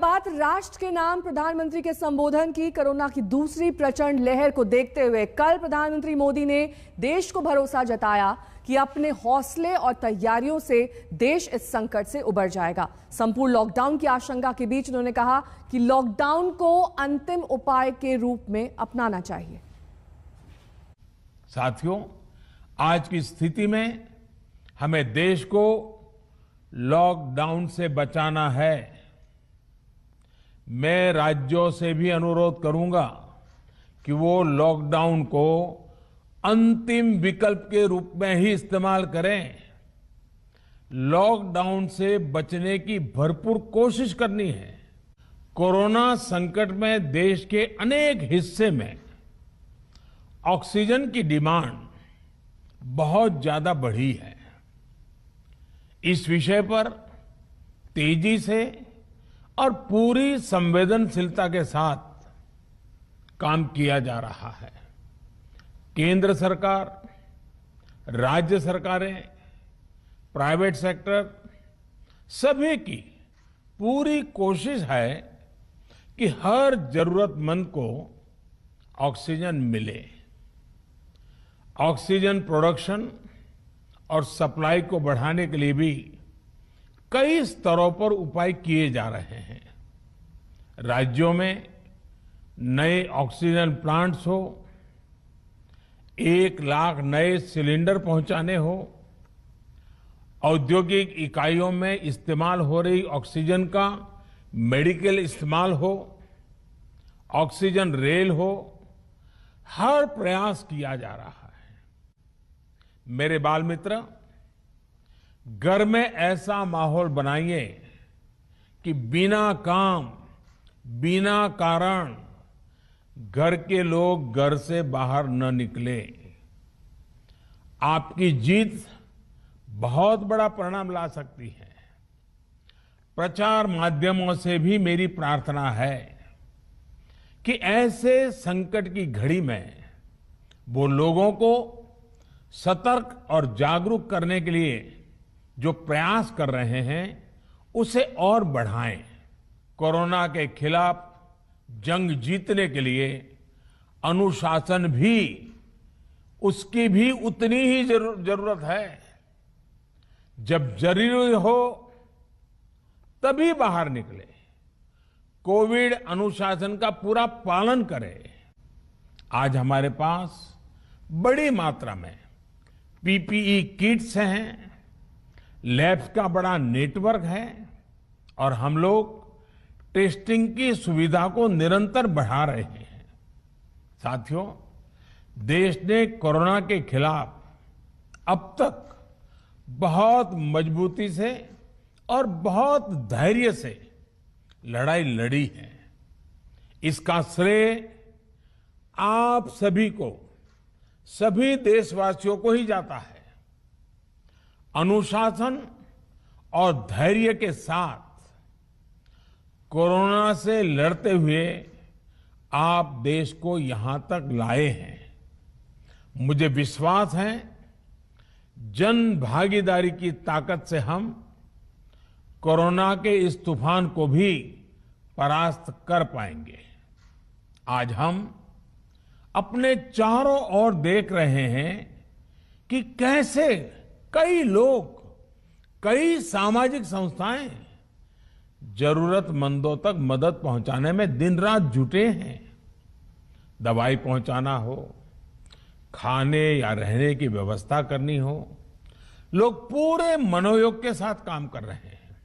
बात राष्ट्र के नाम प्रधानमंत्री के संबोधन की। कोरोना की दूसरी प्रचंड लहर को देखते हुए कल प्रधानमंत्री मोदी ने देश को भरोसा जताया कि अपने हौसले और तैयारियों से देश इस संकट से उबर जाएगा। संपूर्ण लॉकडाउन की आशंका के बीच उन्होंने कहा कि लॉकडाउन को अंतिम उपाय के रूप में अपनाना चाहिए। साथियों, आज की स्थिति में हमें देश को लॉकडाउन से बचाना है। मैं राज्यों से भी अनुरोध करूंगा कि वो लॉकडाउन को अंतिम विकल्प के रूप में ही इस्तेमाल करें। लॉकडाउन से बचने की भरपूर कोशिश करनी है। कोरोना संकट में देश के अनेक हिस्से में ऑक्सीजन की डिमांड बहुत ज्यादा बढ़ी है। इस विषय पर तेजी से और पूरी संवेदनशीलता के साथ काम किया जा रहा है। केंद्र सरकार, राज्य सरकारें, प्राइवेट सेक्टर सभी की पूरी कोशिश है कि हर जरूरतमंद को ऑक्सीजन मिले। ऑक्सीजन प्रोडक्शन और सप्लाई को बढ़ाने के लिए भी कई स्तरों पर उपाय किए जा रहे हैं। राज्यों में नए ऑक्सीजन प्लांट्स हो, 1 लाख नए सिलेंडर पहुंचाने हो, औद्योगिक इकाइयों में इस्तेमाल हो रही ऑक्सीजन का मेडिकल इस्तेमाल हो, ऑक्सीजन रेल हो, हर प्रयास किया जा रहा है। मेरे बाल मित्र, घर में ऐसा माहौल बनाइए कि बिना काम, बिना कारण घर के लोग घर से बाहर न निकले। आपकी जीत बहुत बड़ा परिणाम ला सकती है। प्रचार माध्यमों से भी मेरी प्रार्थना है कि ऐसे संकट की घड़ी में वो लोगों को सतर्क और जागरूक करने के लिए जो प्रयास कर रहे हैं उसे और बढ़ाएं। कोरोना के खिलाफ जंग जीतने के लिए अनुशासन भी, उसकी भी उतनी ही जरूरत है। जब जरूरी हो तभी बाहर निकले। कोविड अनुशासन का पूरा पालन करें। आज हमारे पास बड़ी मात्रा में पीपीई किट्स हैं, लैब्स का बड़ा नेटवर्क है और हम लोग टेस्टिंग की सुविधा को निरंतर बढ़ा रहे हैं। साथियों, देश ने कोरोना के खिलाफ अब तक बहुत मजबूती से और बहुत धैर्य से लड़ाई लड़ी है। इसका श्रेय आप सभी को, सभी देशवासियों को ही जाता है। अनुशासन और धैर्य के साथ कोरोना से लड़ते हुए आप देश को यहां तक लाए हैं। मुझे विश्वास है जन भागीदारी की ताकत से हम कोरोना के इस तूफान को भी परास्त कर पाएंगे। आज हम अपने चारों ओर देख रहे हैं कि कैसे कई लोग, कई सामाजिक संस्थाएं जरूरतमंदों तक मदद पहुंचाने में दिन रात जुटे हैं। दवाई पहुंचाना हो, खाने या रहने की व्यवस्था करनी हो, लोग पूरे मनोयोग के साथ काम कर रहे हैं।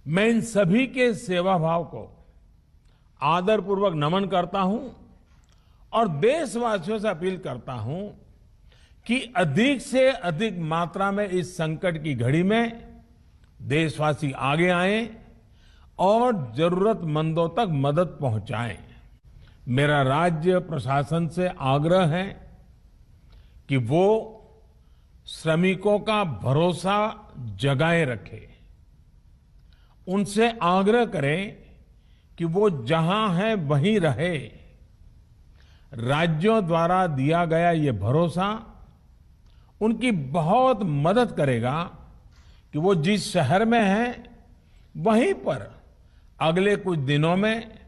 मैं इन सभी के सेवा भाव को आदरपूर्वक नमन करता हूं और देशवासियों से अपील करता हूं कि अधिक से अधिक मात्रा में इस संकट की घड़ी में देशवासी आगे आएं और जरूरतमंदों तक मदद पहुंचाएं। मेरा राज्य प्रशासन से आग्रह है कि वो श्रमिकों का भरोसा जगाए रखे। उनसे आग्रह करें कि वो जहां है वहीं रहे। राज्यों द्वारा दिया गया ये भरोसा उनकी बहुत मदद करेगा कि वो जिस शहर में हैं वहीं पर अगले कुछ दिनों में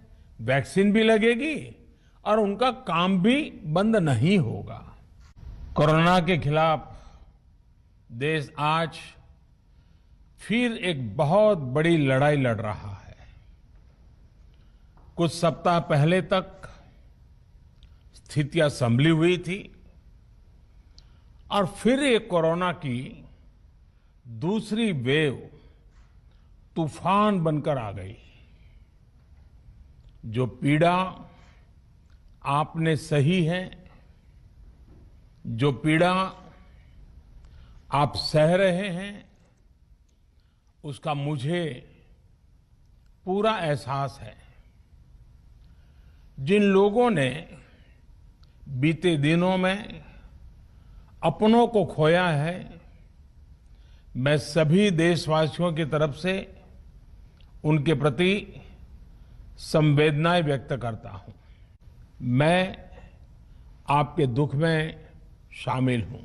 वैक्सीन भी लगेगी और उनका काम भी बंद नहीं होगा। कोरोना के खिलाफ देश आज फिर एक बहुत बड़ी लड़ाई लड़ रहा है। कुछ सप्ताह पहले तक स्थितियां संभली हुई थी और फिर ये कोरोना की दूसरी वेव तूफान बनकर आ गई। जो पीड़ा आपने सही है, जो पीड़ा आप सह रहे हैं, उसका मुझे पूरा एहसास है। जिन लोगों ने बीते दिनों में अपनों को खोया है, मैं सभी देशवासियों की तरफ से उनके प्रति संवेदनाएं व्यक्त करता हूं। मैं आपके दुख में शामिल हूं।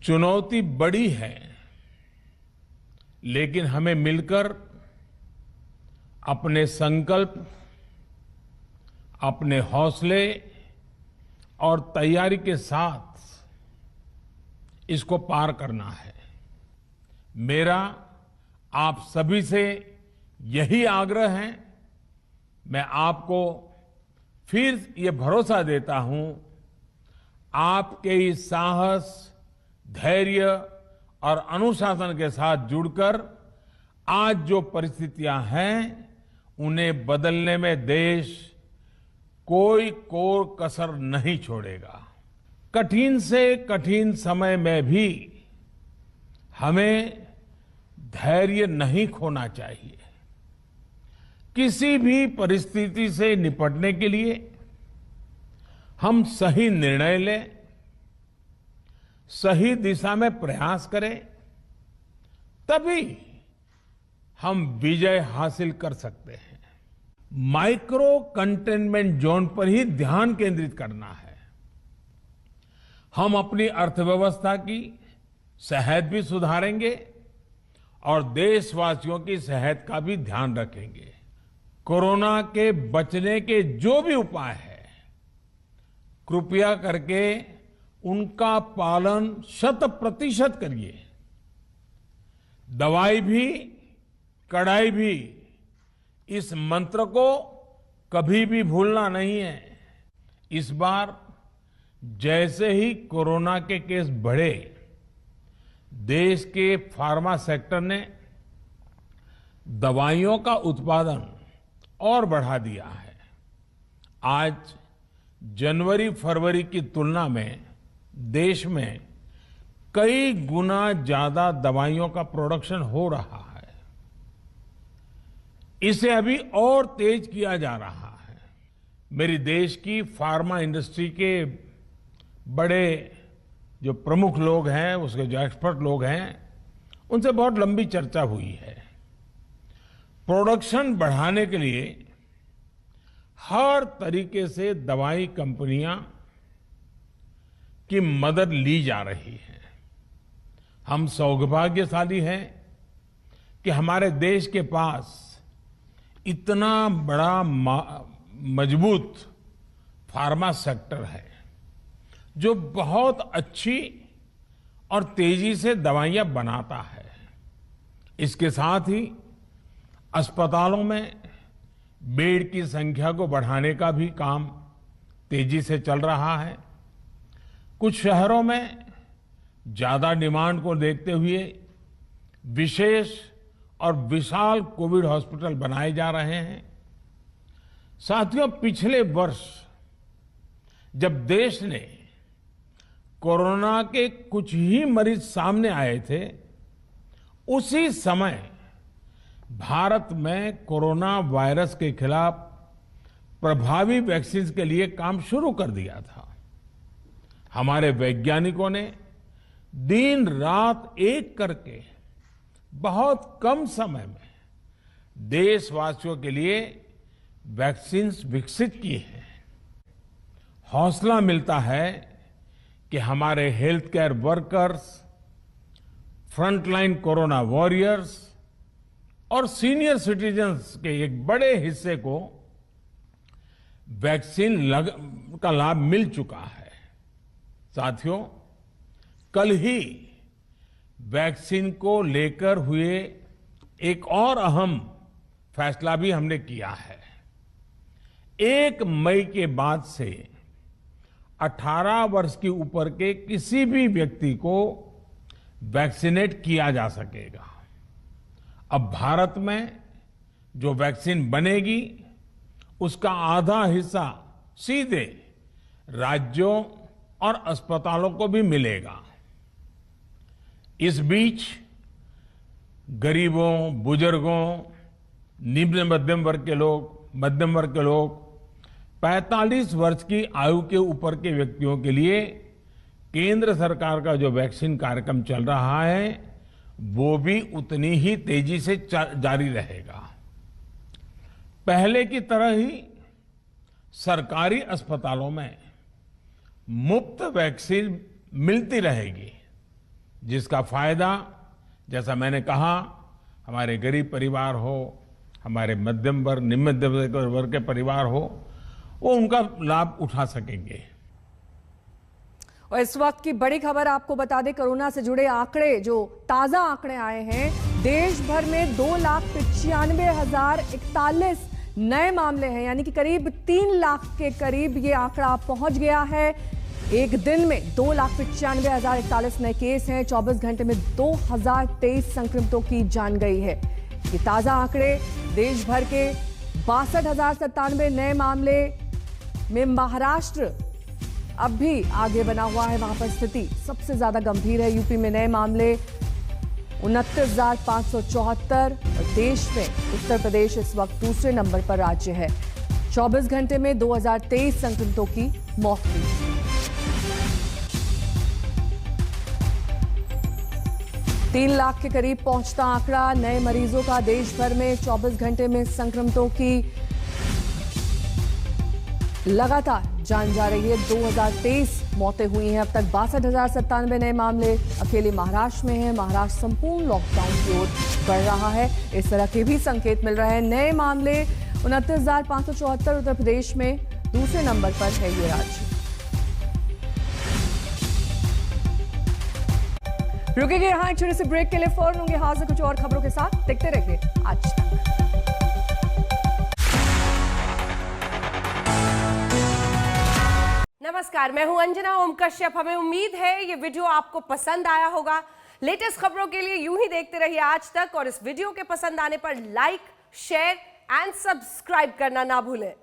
चुनौती बड़ी है, लेकिन हमें मिलकर अपने संकल्प, अपने हौसले और तैयारी के साथ इसको पार करना है। मेरा आप सभी से यही आग्रह है। मैं आपको फिर ये भरोसा देता हूं, आपके इस साहस, धैर्य और अनुशासन के साथ जुड़कर आज जो परिस्थितियां हैं, उन्हें बदलने में देश कोई कोर कसर नहीं छोड़ेगा। कठिन से कठिन समय में भी हमें धैर्य नहीं खोना चाहिए। किसी भी परिस्थिति से निपटने के लिए हम सही निर्णय लें, सही दिशा में प्रयास करें, तभी हम विजय हासिल कर सकते हैं। माइक्रो कंटेनमेंट जोन पर ही ध्यान केंद्रित करना है। हम अपनी अर्थव्यवस्था की सेहत भी सुधारेंगे और देशवासियों की सेहत का भी ध्यान रखेंगे। कोरोना के बचने के जो भी उपाय है, कृपया करके उनका पालन 100% करिए। दवाई भी, कड़ाई भी, इस मंत्र को कभी भी भूलना नहीं है। इस बार जैसे ही कोरोना के केस बढ़े, देश के फार्मा सेक्टर ने दवाइयों का उत्पादन और बढ़ा दिया है। आज जनवरी-फरवरी की तुलना में देश में कई गुना ज्यादा दवाइयों का प्रोडक्शन हो रहा है। इसे अभी और तेज किया जा रहा है। मेरी देश की फार्मा इंडस्ट्री के बड़े जो प्रमुख लोग हैं, उसके जो एक्सपर्ट लोग हैं, उनसे बहुत लंबी चर्चा हुई है। प्रोडक्शन बढ़ाने के लिए हर तरीके से दवाई कंपनियां की मदद ली जा रही है। हम सौभाग्यशाली हैं कि हमारे देश के पास इतना बड़ा मजबूत फार्मा सेक्टर है, जो बहुत अच्छी और तेजी से दवाइयां बनाता है। इसके साथ ही अस्पतालों में बेड की संख्या को बढ़ाने का भी काम तेजी से चल रहा है। कुछ शहरों में ज्यादा डिमांड को देखते हुए विशेष और विशाल कोविड हॉस्पिटल बनाए जा रहे हैं। साथियों, पिछले वर्ष जब देश ने कोरोना के कुछ ही मरीज सामने आए थे, उसी समय भारत में कोरोना वायरस के खिलाफ प्रभावी वैक्सीन के लिए काम शुरू कर दिया था। हमारे वैज्ञानिकों ने दिन रात एक करके बहुत कम समय में देशवासियों के लिए वैक्सीन विकसित की है। हौसला मिलता है कि हमारे health care workers, frontline corona warriors और सीनियर सिटीजन्स के एक बड़े हिस्से को वैक्सीन का लाभ मिल चुका है। साथियों, कल ही वैक्सीन को लेकर हुए एक और अहम फैसला भी हमने किया है। 1 मई के बाद से 18 वर्ष की ऊपर के किसी भी व्यक्ति को वैक्सीनेट किया जा सकेगा। अब भारत में जो वैक्सीन बनेगी उसका आधा हिस्सा सीधे राज्यों और अस्पतालों को भी मिलेगा। इस बीच गरीबों, बुजुर्गों, निम्न मध्यम वर्ग के लोग 45 वर्ष की आयु के ऊपर के व्यक्तियों के लिए केंद्र सरकार का जो वैक्सीन कार्यक्रम चल रहा है वो भी उतनी ही तेजी से जारी रहेगा। पहले की तरह ही सरकारी अस्पतालों में मुफ्त वैक्सीन मिलती रहेगी, जिसका फायदा, जैसा मैंने कहा, हमारे गरीब परिवार हो, हमारे मध्यम वर्ग, निम्न मध्यम वर्ग के परिवार हो, वो उनका लाभ उठा सकेंगे। और इस वक्त की बड़ी खबर आपको बता दें, कोरोना से जुड़े आंकड़े, जो ताजा आंकड़े आए हैं, देश भर में 2,95,041 नए मामले हैं, यानी कि करीब 3 लाख के करीब ये आंकड़ा पहुंच गया है। एक दिन में 2,95,041 नए केस हैं। 24 घंटे में 2023 संक्रमितों की जान गई है। ये ताजा आंकड़े देश भर के 62,097 नए मामले में महाराष्ट्र अब भी आगे बना हुआ है। वहां पर स्थिति सबसे ज्यादा गंभीर है। यूपी में नए मामले 29,574 और देश में उत्तर प्रदेश इस वक्त दूसरे नंबर पर राज्य है। 24 घंटे में 2023 संक्रमितों की मौत हुई। तीन लाख के करीब पहुंचता आंकड़ा नए मरीजों का देश भर में 24 घंटे में संक्रमितों की लगातार जान जा रही है। 2023 मौतें हुई हैं। अब तक 62,097 नए मामले अकेले महाराष्ट्र में हैं। महाराष्ट्र संपूर्ण लॉकडाउन की ओर बढ़ रहा है। इस तरह के भी संकेत मिल रहे हैं। नए मामले 29,574 उत्तर प्रदेश में दूसरे नंबर पर है ये राज्य। रुकेंगे यहां एक छोटे से ब्रेक के लिए, फौरन होंगे हाजिर कुछ और खबरों के साथ। देखते रहिए आज तक। नमस्कार, मैं हूं अंजना ओम कश्यप। हमें उम्मीद है ये वीडियो आपको पसंद आया होगा। लेटेस्ट खबरों के लिए यूं ही देखते रहिए आज तक, और इस वीडियो के पसंद आने पर लाइक, शेयर एंड सब्सक्राइब करना ना भूलें।